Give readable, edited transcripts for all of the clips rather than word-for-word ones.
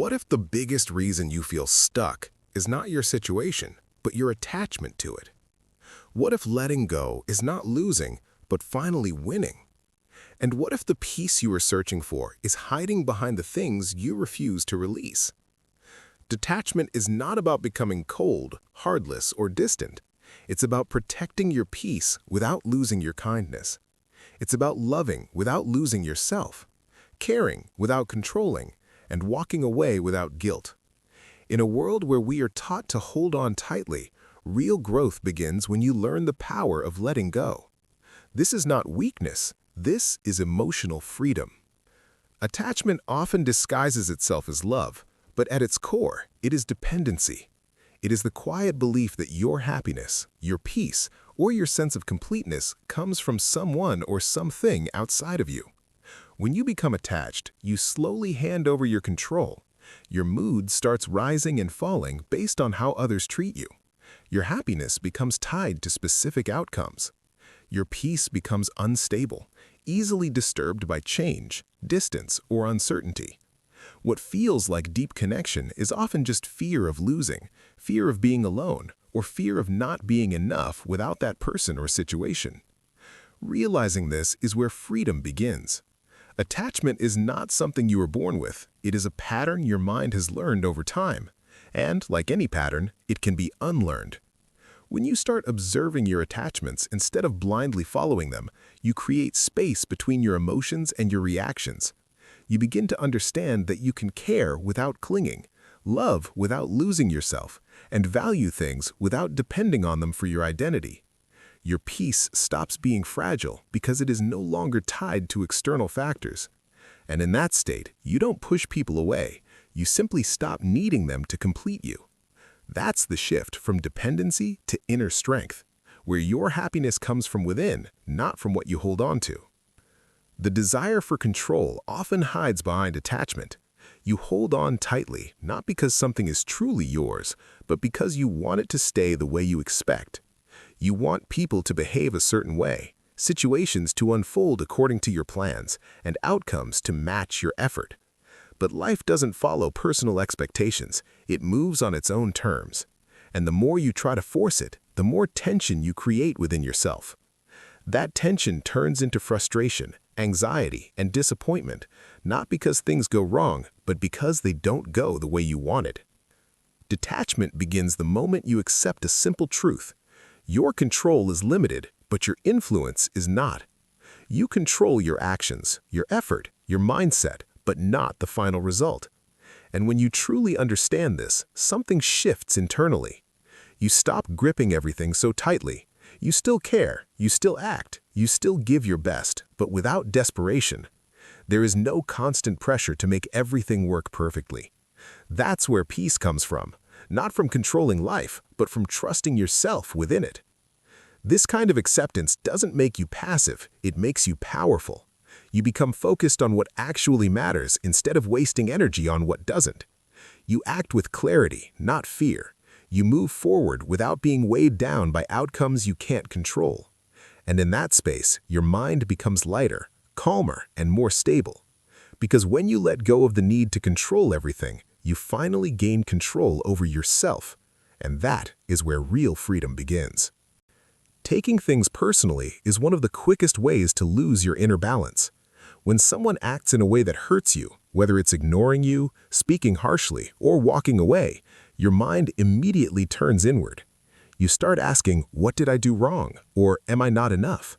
What if the biggest reason you feel stuck is not your situation, but your attachment to it? What if letting go is not losing, but finally winning? And what if the peace you are searching for is hiding behind the things you refuse to release? Detachment is not about becoming cold, heartless, or distant. It's about protecting your peace without losing your kindness. It's about loving without losing yourself, caring without controlling, and walking away without guilt. In a world where we are taught to hold on tightly, real growth begins when you learn the power of letting go. This is not weakness, this is emotional freedom. Attachment often disguises itself as love, but at its core, it is dependency. It is the quiet belief that your happiness, your peace, or your sense of completeness comes from someone or something outside of you. When you become attached, you slowly hand over your control. Your mood starts rising and falling based on how others treat you. Your happiness becomes tied to specific outcomes. Your peace becomes unstable, easily disturbed by change, distance, or uncertainty. What feels like deep connection is often just fear of losing, fear of being alone, or fear of not being enough without that person or situation. Realizing this is where freedom begins. Attachment is not something you were born with. It is a pattern your mind has learned over time. And, like any pattern, it can be unlearned. When you start observing your attachments instead of blindly following them, you create space between your emotions and your reactions. You begin to understand that you can care without clinging, love without losing yourself, and value things without depending on them for your identity. Your peace stops being fragile because it is no longer tied to external factors. And in that state, you don't push people away. You simply stop needing them to complete you. That's the shift from dependency to inner strength, where your happiness comes from within, not from what you hold on to. The desire for control often hides behind attachment. You hold on tightly, not because something is truly yours, but because you want it to stay the way you expect. You want people to behave a certain way, situations to unfold according to your plans, and outcomes to match your effort. But life doesn't follow personal expectations, it moves on its own terms. And the more you try to force it, the more tension you create within yourself. That tension turns into frustration, anxiety, and disappointment, not because things go wrong, but because they don't go the way you wanted. Detachment begins the moment you accept a simple truth. Your control is limited, but your influence is not. You control your actions, your effort, your mindset, but not the final result. And when you truly understand this, something shifts internally. You stop gripping everything so tightly. You still care, you still act, you still give your best, but without desperation. There is no constant pressure to make everything work perfectly. That's where peace comes from. Not from controlling life, but from trusting yourself within it. This kind of acceptance doesn't make you passive, it makes you powerful. You become focused on what actually matters instead of wasting energy on what doesn't. You act with clarity, not fear. You move forward without being weighed down by outcomes you can't control. And in that space, your mind becomes lighter, calmer, and more stable. Because when you let go of the need to control everything, you finally gain control over yourself, and that is where real freedom begins. Taking things personally is one of the quickest ways to lose your inner balance. When someone acts in a way that hurts you, whether it's ignoring you, speaking harshly, or walking away, your mind immediately turns inward. You start asking, "What did I do wrong?" or "Am I not enough?"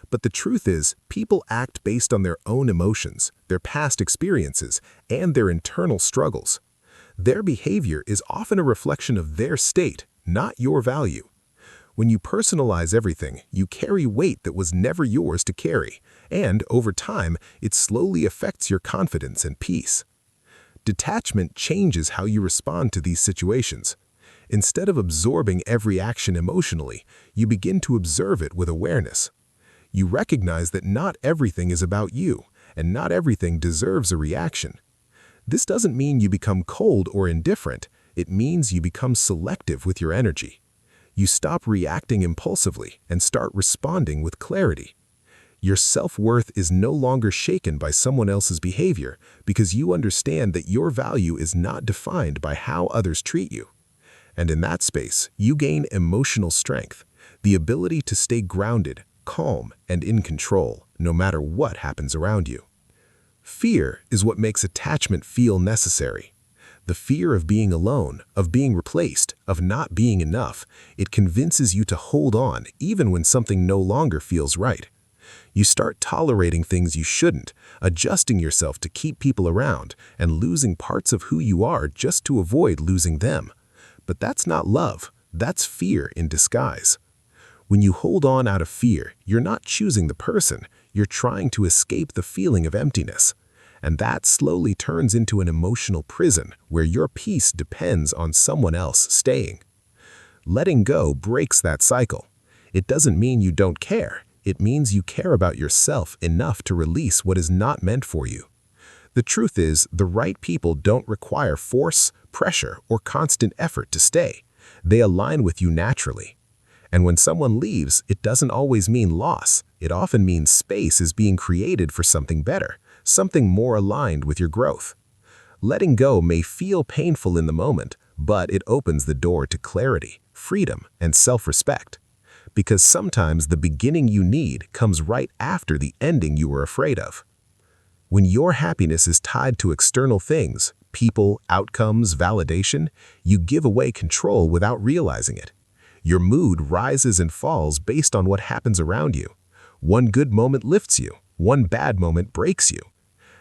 But the truth is, people act based on their own emotions, their past experiences, and their internal struggles. Their behavior is often a reflection of their state, not your value. When you personalize everything, you carry weight that was never yours to carry, and over time, it slowly affects your confidence and peace. Detachment changes how you respond to these situations. Instead of absorbing every action emotionally, you begin to observe it with awareness. You recognize that not everything is about you, and not everything deserves a reaction. This doesn't mean you become cold or indifferent, it means you become selective with your energy. You stop reacting impulsively and start responding with clarity. Your self-worth is no longer shaken by someone else's behavior because you understand that your value is not defined by how others treat you. And in that space, you gain emotional strength, the ability to stay grounded, calm, and in control, no matter what happens around you. Fear is what makes attachment feel necessary. The fear of being alone, of being replaced, of not being enough, it convinces you to hold on even when something no longer feels right. You start tolerating things you shouldn't, adjusting yourself to keep people around, and losing parts of who you are just to avoid losing them. But that's not love, that's fear in disguise. When you hold on out of fear, you're not choosing the person, you're trying to escape the feeling of emptiness. And that slowly turns into an emotional prison where your peace depends on someone else staying. Letting go breaks that cycle. It doesn't mean you don't care. It means you care about yourself enough to release what is not meant for you. The truth is, the right people don't require force, pressure, or constant effort to stay. They align with you naturally. And when someone leaves, it doesn't always mean loss. It often means space is being created for something better, something more aligned with your growth. Letting go may feel painful in the moment, but it opens the door to clarity, freedom, and self-respect. Because sometimes the beginning you need comes right after the ending you were afraid of. When your happiness is tied to external things, people, outcomes, validation, you give away control without realizing it. Your mood rises and falls based on what happens around you. One good moment lifts you, one bad moment breaks you.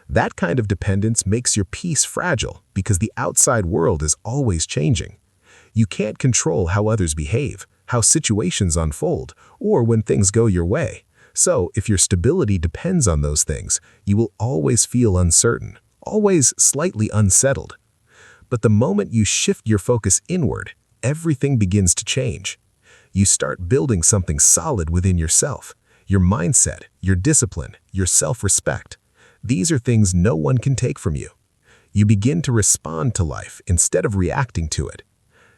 That kind of dependence makes your peace fragile because the outside world is always changing. You can't control how others behave, how situations unfold, or when things go your way. So, if your stability depends on those things, you will always feel uncertain, always slightly unsettled. But the moment you shift your focus inward, everything begins to change. You start building something solid within yourself, your mindset, your discipline, your self-respect. These are things no one can take from you. You begin to respond to life instead of reacting to it.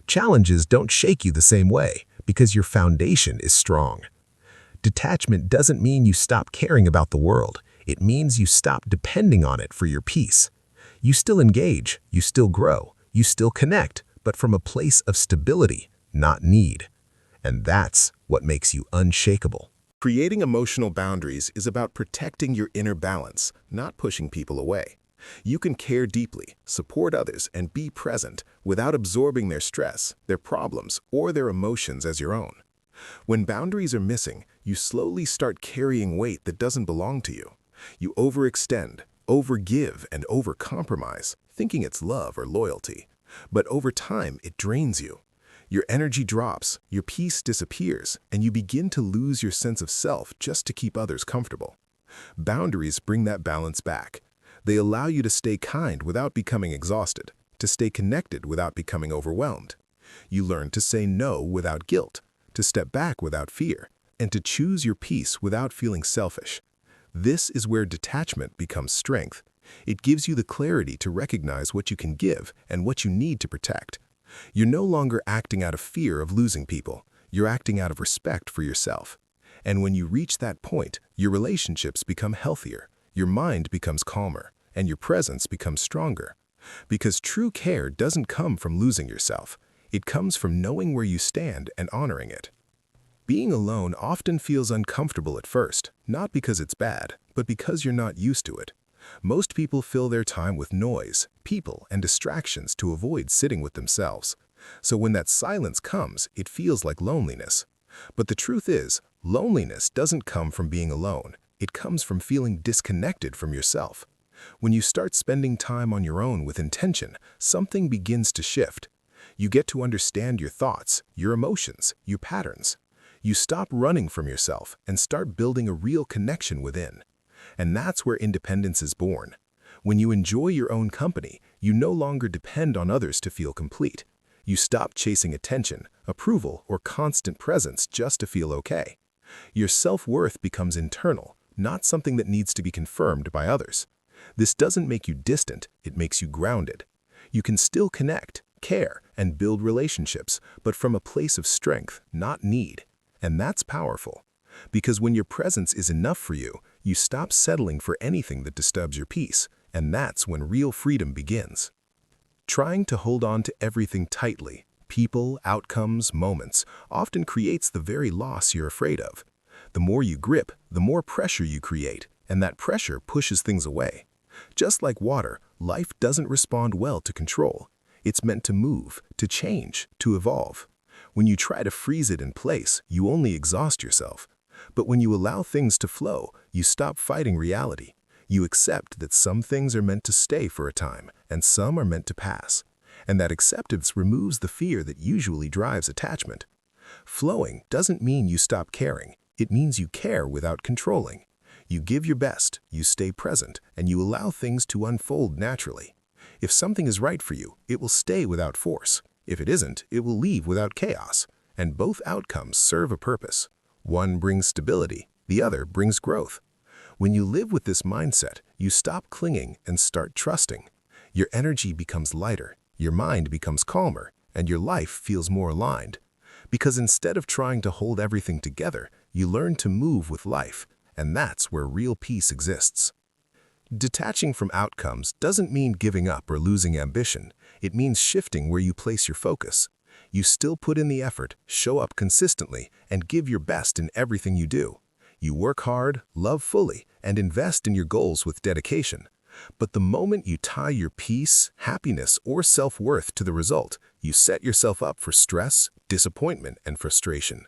Challenges don't shake you the same way because your foundation is strong. Detachment doesn't mean you stop caring about the world. It means you stop depending on it for your peace. You still engage, you still grow, you still connect, but from a place of stability, not need. And that's what makes you unshakable. Creating emotional boundaries is about protecting your inner balance, not pushing people away. You can care deeply, support others, and be present without absorbing their stress, their problems, or their emotions as your own. When boundaries are missing, you slowly start carrying weight that doesn't belong to you. You overextend, overgive, and overcompromise, thinking it's love or loyalty. But over time, it drains you. Your energy drops, your peace disappears, and you begin to lose your sense of self just to keep others comfortable. Boundaries bring that balance back. They allow you to stay kind without becoming exhausted, to stay connected without becoming overwhelmed. You learn to say no without guilt, to step back without fear, and to choose your peace without feeling selfish. This is where detachment becomes strength. It gives you the clarity to recognize what you can give and what you need to protect. You're no longer acting out of fear of losing people. You're acting out of respect for yourself. And when you reach that point, your relationships become healthier, your mind becomes calmer, and your presence becomes stronger. Because true care doesn't come from losing yourself. It comes from knowing where you stand and honoring it. Being alone often feels uncomfortable at first, not because it's bad, but because you're not used to it. Most people fill their time with noise, people, and distractions to avoid sitting with themselves. So when that silence comes, it feels like loneliness. But the truth is, loneliness doesn't come from being alone. It comes from feeling disconnected from yourself. When you start spending time on your own with intention, something begins to shift. You get to understand your thoughts, your emotions, your patterns. You stop running from yourself and start building a real connection within. And that's where independence is born. When you enjoy your own company, you no longer depend on others to feel complete. You stop chasing attention, approval, or constant presence just to feel okay. Your self-worth becomes internal, not something that needs to be confirmed by others. This doesn't make you distant, it makes you grounded. You can still connect, care, and build relationships, but from a place of strength, not need. And that's powerful. Because when your presence is enough for you, you stop settling for anything that disturbs your peace, and that's when real freedom begins. Trying to hold on to everything tightly, people, outcomes, moments, often creates the very loss you're afraid of. The more you grip, the more pressure you create, and that pressure pushes things away. Just like water, life doesn't respond well to control. It's meant to move, to change, to evolve. When you try to freeze it in place, you only exhaust yourself. But when you allow things to flow, you stop fighting reality. You accept that some things are meant to stay for a time, and some are meant to pass. And that acceptance removes the fear that usually drives attachment. Flowing doesn't mean you stop caring. It means you care without controlling. You give your best, you stay present, and you allow things to unfold naturally. If something is right for you, it will stay without force. If it isn't, it will leave without chaos. And both outcomes serve a purpose. One brings stability, the other brings growth. When you live with this mindset, you stop clinging and start trusting. Your energy becomes lighter, your mind becomes calmer, and your life feels more aligned. Because instead of trying to hold everything together, you learn to move with life, and that's where real peace exists. Detaching from outcomes doesn't mean giving up or losing ambition. It means shifting where you place your focus. You still put in the effort, show up consistently, and give your best in everything you do. You work hard, love fully, and invest in your goals with dedication. But the moment you tie your peace, happiness, or self-worth to the result, you set yourself up for stress, disappointment, and frustration.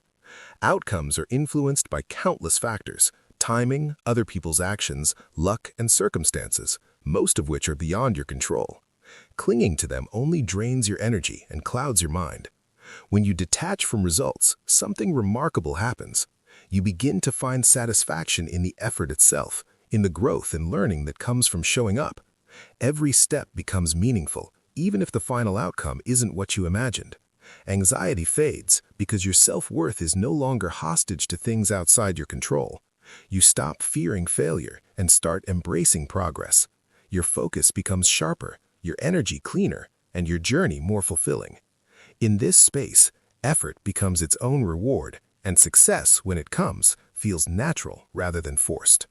Outcomes are influenced by countless factors: timing, other people's actions, luck, and circumstances, most of which are beyond your control. Clinging to them only drains your energy and clouds your mind. When you detach from results, something remarkable happens. You begin to find satisfaction in the effort itself, in the growth and learning that comes from showing up. Every step becomes meaningful, even if the final outcome isn't what you imagined. Anxiety fades because your self-worth is no longer hostage to things outside your control. You stop fearing failure and start embracing progress. Your focus becomes sharper, your energy cleaner, and your journey more fulfilling. In this space, effort becomes its own reward, and success, when it comes, feels natural rather than forced.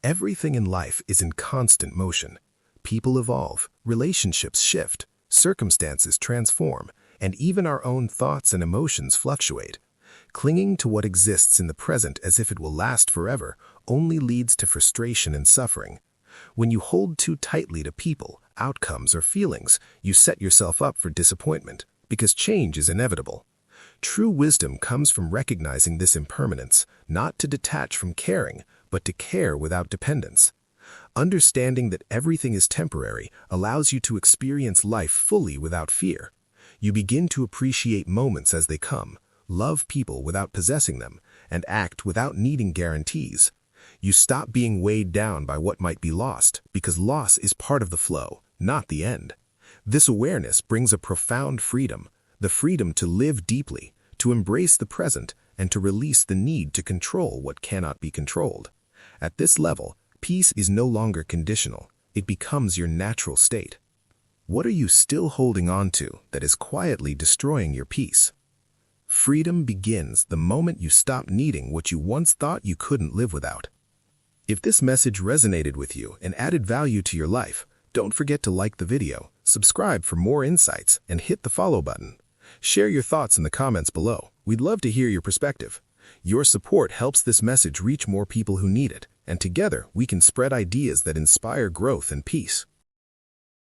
Everything in life is in constant motion. People evolve, relationships shift, circumstances transform, and even our own thoughts and emotions fluctuate. Clinging to what exists in the present as if it will last forever only leads to frustration and suffering. When you hold too tightly to people, outcomes, or feelings, you set yourself up for disappointment, because change is inevitable. True wisdom comes from recognizing this impermanence, not to detach from caring, but to care without dependence. Understanding that everything is temporary allows you to experience life fully without fear. You begin to appreciate moments as they come, love people without possessing them, and act without needing guarantees. You stop being weighed down by what might be lost, because loss is part of the flow, not the end. This awareness brings a profound freedom, the freedom to live deeply, to embrace the present, and to release the need to control what cannot be controlled. At this level, peace is no longer conditional. It becomes your natural state. What are you still holding on to that is quietly destroying your peace? Freedom begins the moment you stop needing what you once thought you couldn't live without. If this message resonated with you and added value to your life, don't forget to like the video, subscribe for more insights, and hit the follow button. Share your thoughts in the comments below. We'd love to hear your perspective. Your support helps this message reach more people who need it, and together we can spread ideas that inspire growth and peace.